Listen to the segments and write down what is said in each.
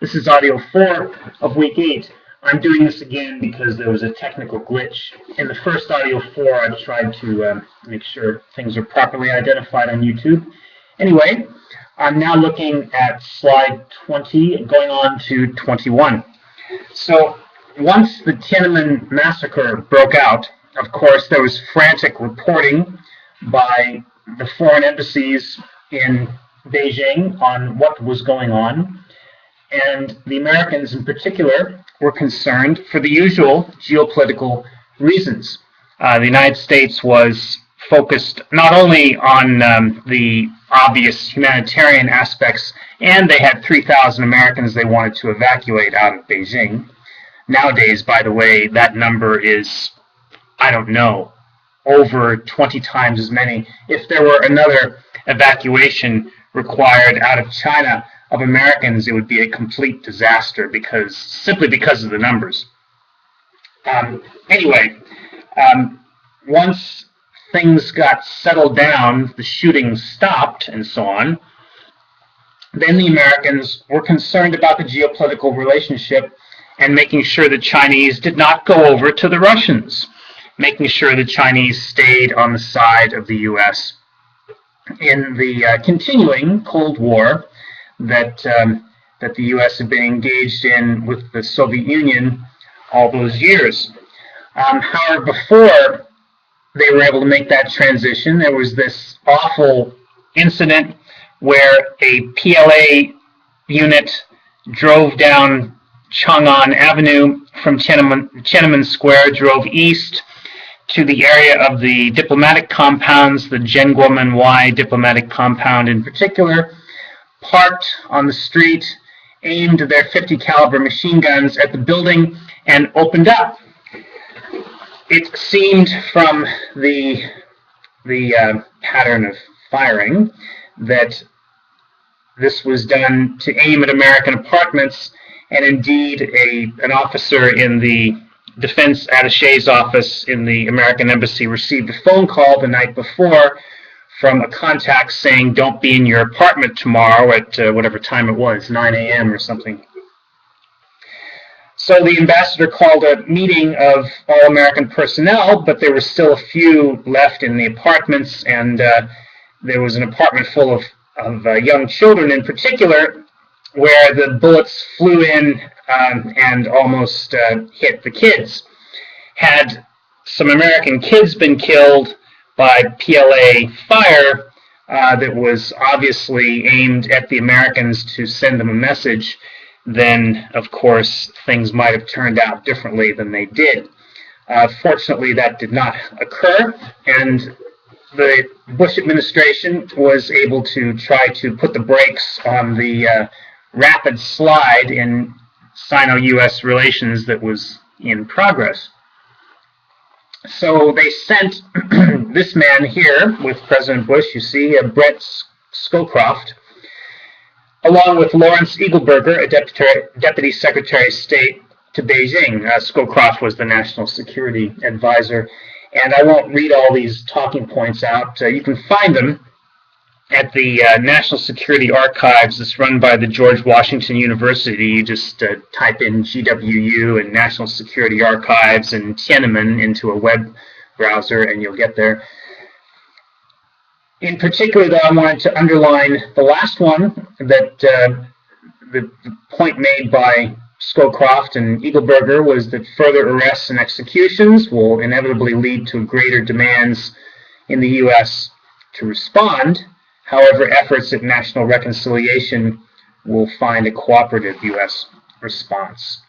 This is audio 4 of week 8. I'm doing this again because there was a technical glitch. In the first audio 4, I tried to make sure things are properly identified on YouTube. Anyway, I'm now looking at slide 20, going on to 21. So once the Tiananmen massacre broke out, of course, there was frantic reporting by the foreign embassies in Beijing on what was going on. And the Americans in particular were concerned for the usual geopolitical reasons. The United States was focused not only on the obvious humanitarian aspects, and they had 3,000 Americans they wanted to evacuate out of Beijing. Nowadays, by the way, that number is, I don't know, over 20 times as many. If there were another evacuation required out of China of Americans, it would be a complete disaster simply because of the numbers. Anyway, once things got settled down, the shooting stopped and so on, then the Americans were concerned about the geopolitical relationship and making sure the Chinese did not go over to the Russians, making sure the Chinese stayed on the side of the U.S. in the continuing Cold War that the U.S. had been engaged in with the Soviet Union all those years. However, before they were able to make that transition, there was this awful incident where a PLA unit drove down Chang'an Avenue from Tiananmen Square, drove east to the area of the diplomatic compounds, the Zhenguomenwai diplomatic compound in particular, parked on the street, aimed their 50 caliber machine guns at the building, and opened up. It seemed from the pattern of firing that this was done to aim at American apartments, and indeed an officer in the defense attaché's office in the American embassy received a phone call the night before from a contact saying, "Don't be in your apartment tomorrow at whatever time it was, 9 a.m. or something." So the ambassador called a meeting of all American personnel, but there were still a few left in the apartments, and there was an apartment full of young children in particular, where the bullets flew in and almost hit the kids. Had some American kids been killed by PLA fire that was obviously aimed at the Americans to send them a message, then, of course, things might have turned out differently than they did. Fortunately, that did not occur, and the Bush administration was able to try to put the brakes on the rapid slide in Sino-U.S. relations that was in progress. So they sent this man here with President Bush, you see, Brett Scowcroft, along with Lawrence Eagleburger, a Deputy Secretary of State, to Beijing. Scowcroft was the National Security Advisor. And I won't read all these talking points out. You can find them at the National Security Archives. It's run by the George Washington University. You just type in GWU and National Security Archives and Tiananmen into a web browser, and you'll get there. In particular, though, I wanted to underline the last one, that the point made by Scowcroft and Eagleburger was that further arrests and executions will inevitably lead to greater demands in the U.S. to respond. However, efforts at national reconciliation will find a cooperative U.S. response.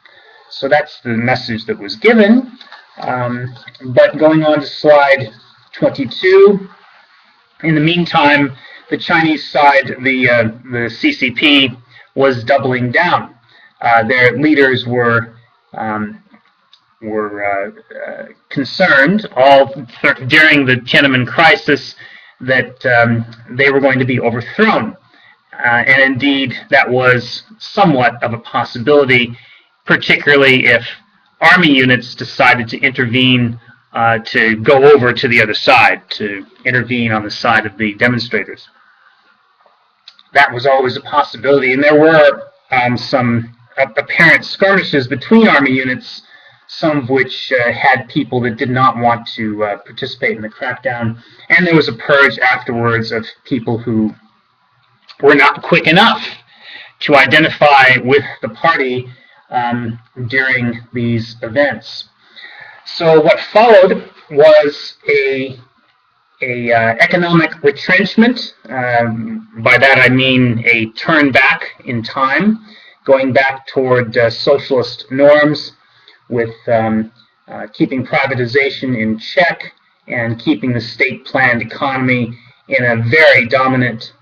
So that's the message that was given. But going on to slide 22, in the meantime, the Chinese side, the CCP, was doubling down. Their leaders were concerned all during the Tiananmen crisis that they were going to be overthrown. And indeed, that was somewhat of a possibility, particularly if army units decided to intervene to go over to the other side, to intervene on the side of the demonstrators. That was always a possibility, and there were some apparent skirmishes between Army units, some of which had people that did not want to participate in the crackdown, and there was a purge afterwards of people who were not quick enough to identify with the party during these events. So what followed was a economic retrenchment. By that I mean a turn back in time, going back toward socialist norms, with keeping privatization in check and keeping the state-planned economy in a very dominant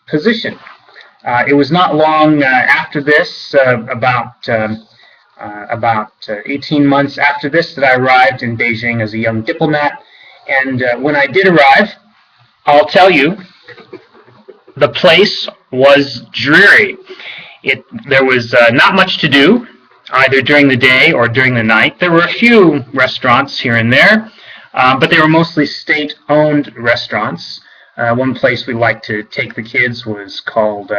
position. It was not long after this, about 18 months after this, that I arrived in Beijing as a young diplomat. And when I did arrive, I'll tell you, the place was dreary. There was not much to do, either during the day or during the night. There were a few restaurants here and there, but they were mostly state-owned restaurants. One place we liked to take the kids was called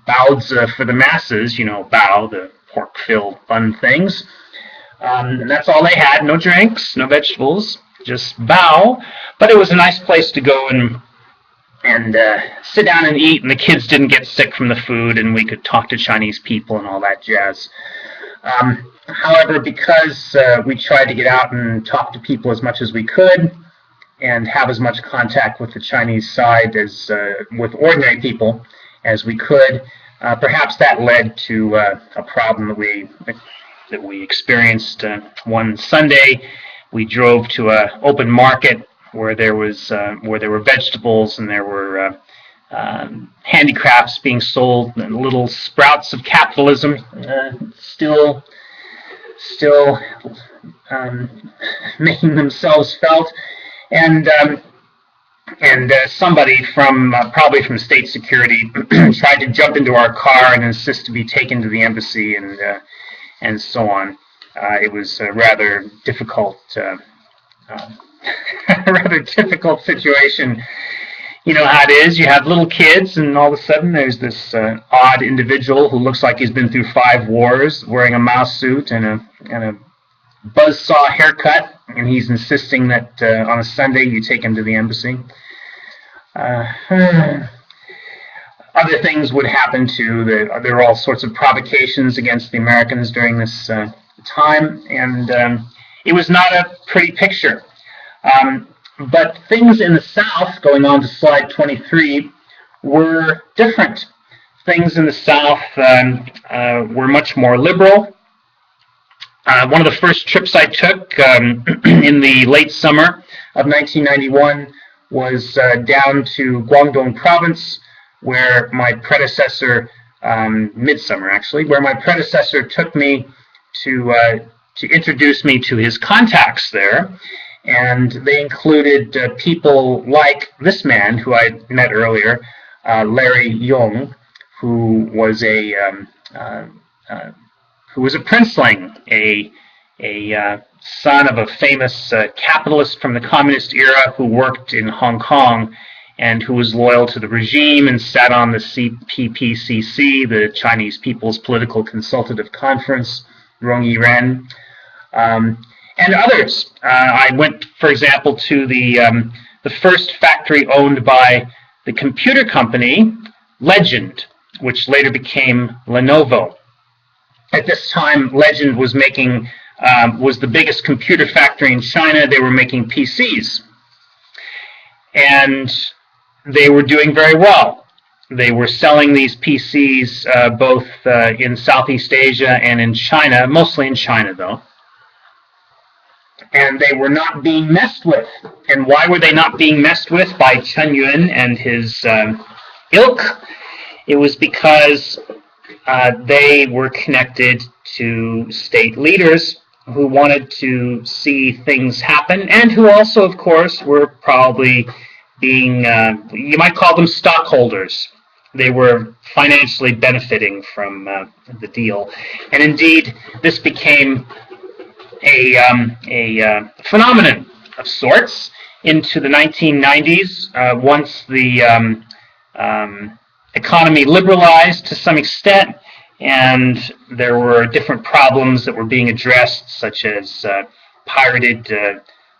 Baozi for the masses, bao, the pork-filled bun things. And that's all they had, no drinks, no vegetables, just bao. But it was a nice place to go and sit down and eat, and the kids didn't get sick from the food, and we could talk to Chinese people and all that jazz. However, because we tried to get out and talk to people as much as we could and have as much contact with the Chinese side as with ordinary people as we could, perhaps that led to a problem that we experienced. One Sunday, we drove to an open market where there were vegetables and there were handicrafts being sold, and little sprouts of capitalism still making themselves felt, and somebody probably from state security tried to jump into our car and insist to be taken to the embassy and so on. It was a rather difficult situation. You know how it is. You have little kids, and all of a sudden there's this odd individual who looks like he's been through 5 wars, wearing a mouse suit and a buzzsaw haircut, and he's insisting that on a Sunday you take him to the embassy. Other things would happen too. There were all sorts of provocations against the Americans during this time, and it was not a pretty picture. But things in the South, going on to slide 23, were different. Things in the South were much more liberal. One of the first trips I took in the late summer of 1991 was down to Guangdong province, where my predecessor, midsummer actually, where my predecessor took me to introduce me to his contacts there. And they included people like this man who I met earlier, Larry Yong, who was a princeling, a son of a famous capitalist from the communist era who worked in Hong Kong and who was loyal to the regime and sat on the CPPCC, the Chinese People's Political Consultative Conference, Rong Yiren. And others. I went, for example, to the first factory owned by the computer company Legend, which later became Lenovo. At this time, Legend was was the biggest computer factory in China. They were making PCs, and they were doing very well. They were selling these PCs both in Southeast Asia and in China, mostly in China, though. And they were not being messed with. And why were they not being messed with by Chen Yun and his ilk? It was because they were connected to state leaders who wanted to see things happen, and who also, of course, were probably being, you might call them stockholders. They were financially benefiting from the deal. And indeed, this became a phenomenon of sorts into the 1990s, once the economy liberalized to some extent, and there were different problems that were being addressed, such as pirated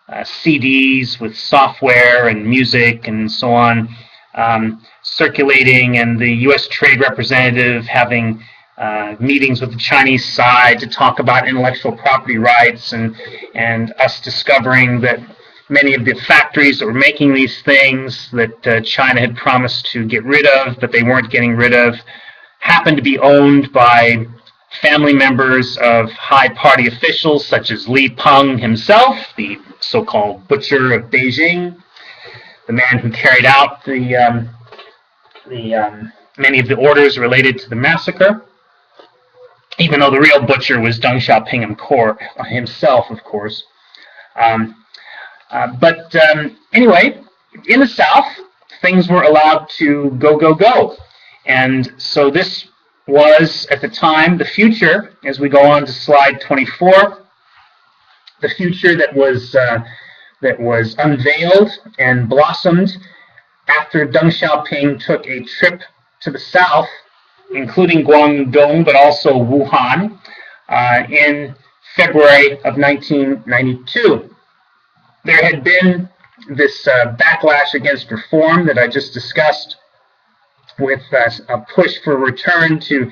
CDs with software and music and so on circulating, and the U.S. Trade Representative having meetings with the Chinese side to talk about intellectual property rights, and us discovering that many of the factories that were making these things that China had promised to get rid of, but they weren't getting rid of, happened to be owned by family members of high party officials such as Li Peng himself, the so-called butcher of Beijing, the man who carried out many of the orders related to the massacre, even though the real butcher was Deng Xiaoping himself, of course. But anyway, in the South, things were allowed to go. And so this was, at the time, the future, as we go on to slide 24, the future that was unveiled and blossomed after Deng Xiaoping took a trip to the South, including Guangdong, but also Wuhan, in February of 1992. There had been this backlash against reform that I just discussed, with a push for a return to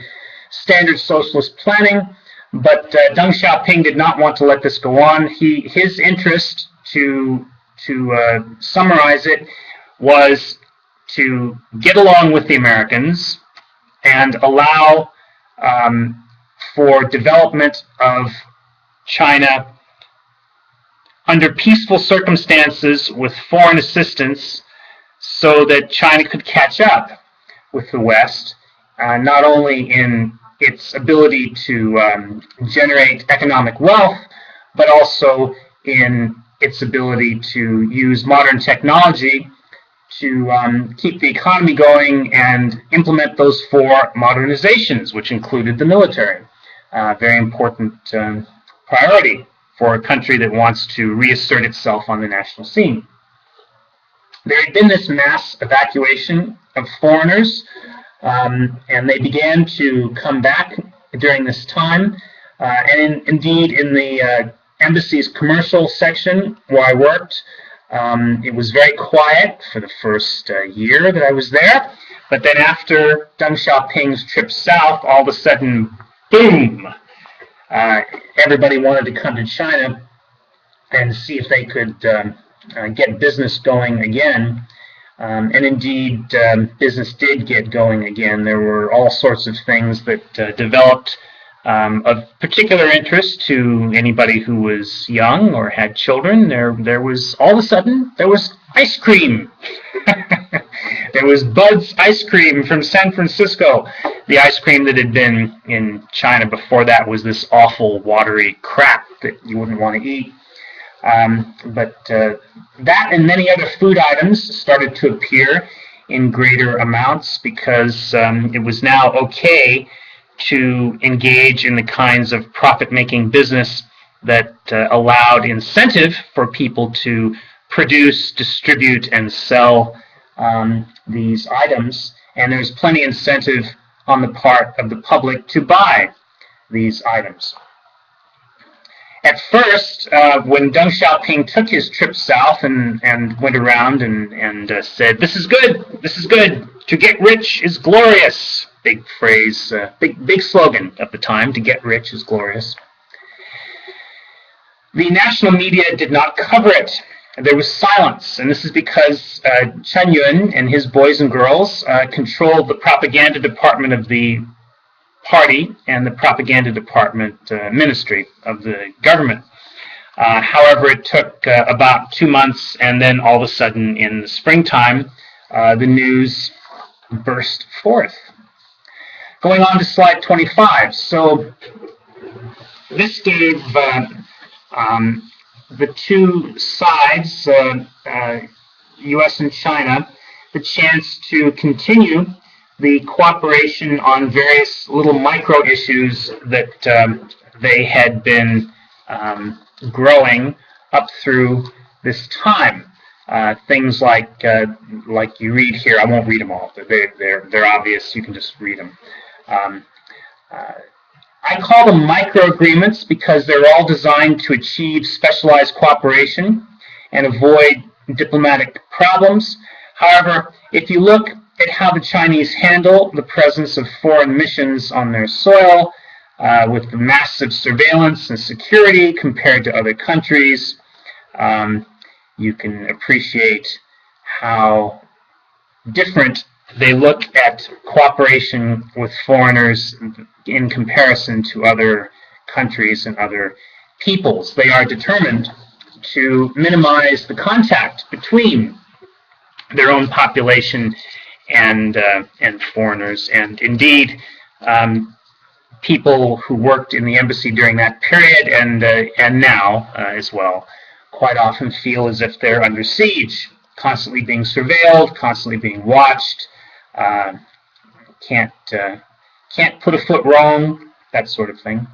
standard socialist planning, but Deng Xiaoping did not want to let this go on. His interest, to summarize it, was to get along with the Americans and allow for development of China under peaceful circumstances with foreign assistance, so that China could catch up with the West, not only in its ability to generate economic wealth, but also in its ability to use modern technology to keep the economy going and implement those four modernizations, which included the military. Very important priority for a country that wants to reassert itself on the national scene. There had been this mass evacuation of foreigners, and they began to come back during this time. And indeed, in the embassy's commercial section where I worked, it was very quiet for the first year that I was there. But then after Deng Xiaoping's trip south, all of a sudden, boom! Everybody wanted to come to China and see if they could get business going again. And indeed, business did get going again. There were all sorts of things that developed of particular interest to anybody who was young or had children. There was, all of a sudden, there was ice cream. There was Bud's ice cream from San Francisco. The ice cream that had been in China before that was this awful watery crap that you wouldn't want to eat. But that and many other food items started to appear in greater amounts because it was now okay to engage in the kinds of profit-making business that allowed incentive for people to produce, distribute, and sell these items. And there's plenty of incentive on the part of the public to buy these items. At first, when Deng Xiaoping took his trip south and went around and said, "This is good, to get rich is glorious," big phrase, big slogan of the time, "to get rich is glorious," the national media did not cover it. There was silence, and this is because Chen Yun and his boys and girls controlled the propaganda department of the party and the propaganda department ministry of the government. However, it took about 2 months, and then all of a sudden in the springtime, the news burst forth. Going on to slide 25. So this gave the two sides, U.S. and China, the chance to continue the cooperation on various little micro issues that they had been growing up through this time. Things like you read here. I won't read them all. They're obvious. You can just read them. I call them micro-agreements because they're all designed to achieve specialized cooperation and avoid diplomatic problems. However, if you look at how the Chinese handle the presence of foreign missions on their soil, with the massive surveillance and security compared to other countries, you can appreciate how different they look at cooperation with foreigners in comparison to other countries and other peoples. They are determined to minimize the contact between their own population and foreigners. And indeed, people who worked in the embassy during that period and now as well quite often feel as if they're under siege, constantly being surveilled, constantly being watched, can't put a foot wrong, that sort of thing.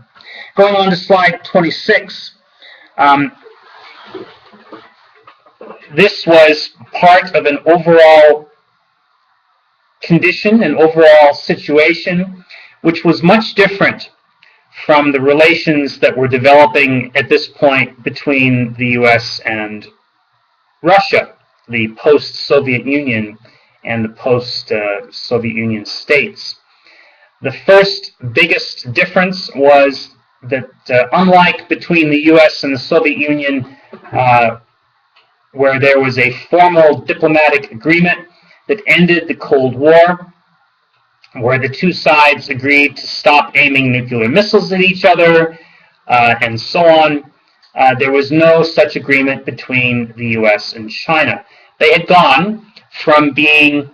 Going on to slide 26. This was part of an overall condition, an overall situation, which was much different from the relations that were developing at this point between the U.S. and Russia, the post-Soviet Union and the post-Soviet Union states. The first biggest difference was that unlike between the U.S. and the Soviet Union, where there was a formal diplomatic agreement that ended the Cold War, where the two sides agreed to stop aiming nuclear missiles at each other, and so on, there was no such agreement between the U.S. and China. They had gone from being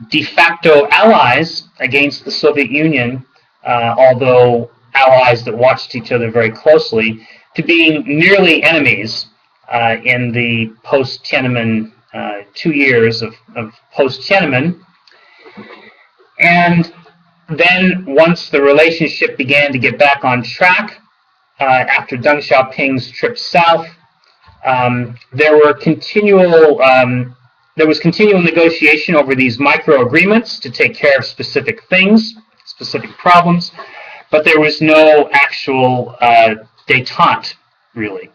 de facto allies against the Soviet Union, although allies that watched each other very closely, to being nearly enemies in the post-Tiananmen 2 years of post-Tiananmen. And then once the relationship began to get back on track, after Deng Xiaoping's trip south, there was continual negotiation over these micro-agreements to take care of specific things, specific problems, but there was no actual détente, really.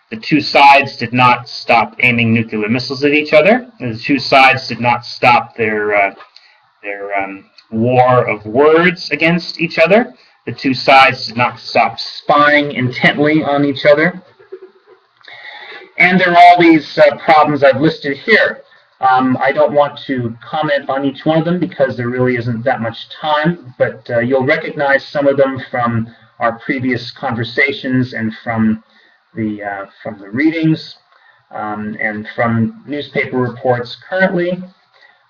The two sides did not stop aiming nuclear missiles at each other. The two sides did not stop their war of words against each other. The two sides did not stop spying intently on each other. And there are all these problems I've listed here. I don't want to comment on each one of them because there really isn't that much time, but you'll recognize some of them from our previous conversations and from the readings and from newspaper reports currently.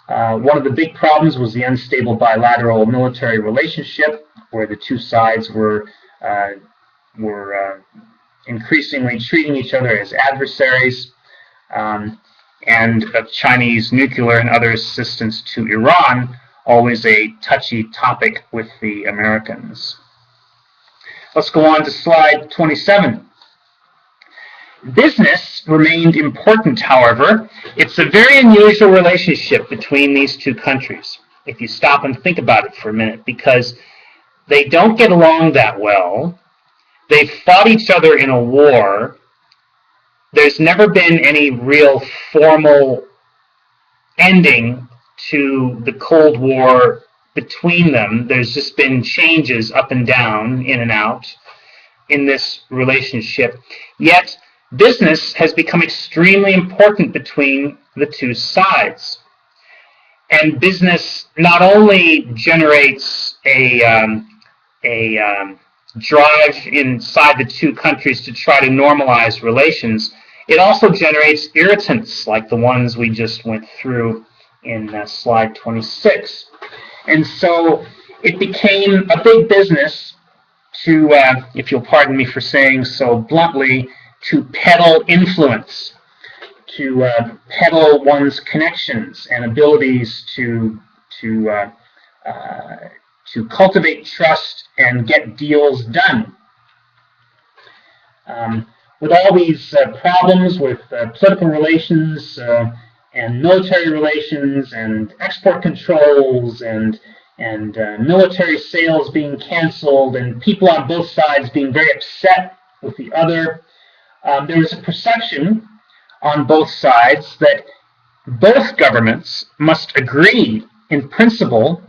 One of the big problems was the unstable bilateral military relationship, where the two sides were increasingly treating each other as adversaries, and of Chinese nuclear and other assistance to Iran, always a touchy topic with the Americans. Let's go on to slide 27. Business remained important, however. It's a very unusual relationship between these two countries, if you stop and think about it for a minute, because they don't get along that well. They've fought each other in a war. There's never been any real formal ending to the Cold War between them. There's just been changes up and down, in and out, in this relationship. Yet, business has become extremely important between the two sides. And business not only generates a drive inside the two countries to try to normalize relations, it also generates irritants like the ones we just went through in slide 26. And so it became a big business to, if you'll pardon me for saying so bluntly, to peddle influence, to peddle one's connections and abilities to cultivate trust and get deals done. With all these problems with political relations and military relations and export controls and and military sales being canceled, and people on both sides being very upset with the other. There was a perception on both sides that both governments must agree in principle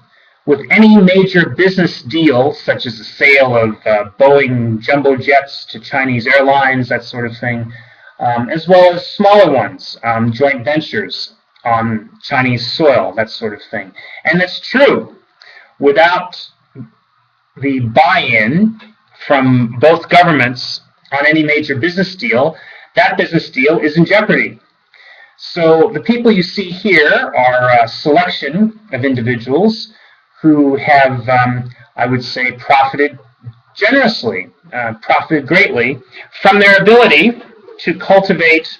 with any major business deal, such as the sale of Boeing jumbo jets to Chinese airlines, that sort of thing, as well as smaller ones, joint ventures on Chinese soil, that sort of thing. And that's true. Without the buy-in from both governments on any major business deal, that business deal is in jeopardy. So the people you see here are a selection of individuals who have, I would say, profited generously, profited greatly from their ability to cultivate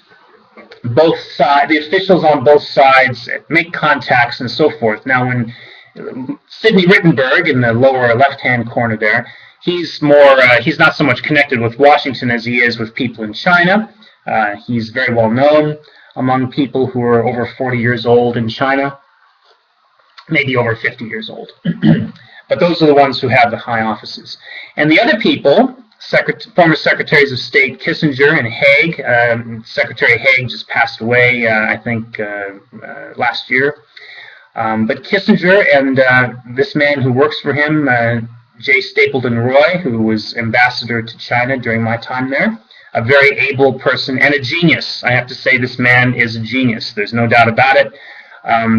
both sides, the officials on both sides, make contacts and so forth. Now, when Sidney Rittenberg in the lower left-hand corner there, he's not so much connected with Washington as he is with people in China. He's very well known among people who are over 40 years old in China, maybe over 50 years old. But those are the ones who have the high offices. And the other people, former Secretaries of State Kissinger and Haig, Secretary Haig just passed away, I think, last year. But Kissinger and this man who works for him, J. Stapleton Roy, who was ambassador to China during my time there, a very able person and a genius. I have to say this man is a genius. There's no doubt about it.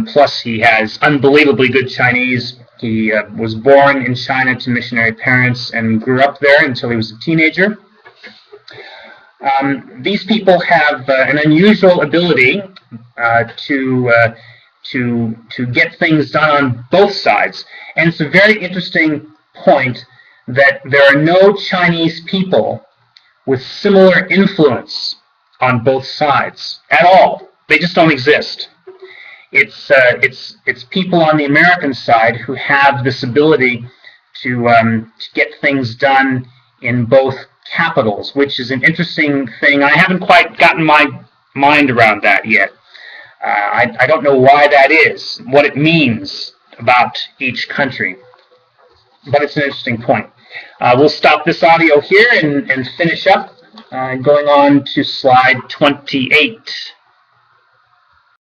Plus, he has unbelievably good Chinese. He was born in China to missionary parents and grew up there until he was a teenager. These people have an unusual ability to get things done on both sides. And it's a very interesting point that there are no Chinese people with similar influence on both sides at all. They just don't exist. It's people on the American side who have this ability to get things done in both capitals, which is an interesting thing. I haven't quite gotten my mind around that yet. I don't know why that is, what it means about each country, but it's an interesting point. We'll stop this audio here and finish up, going on to slide 28.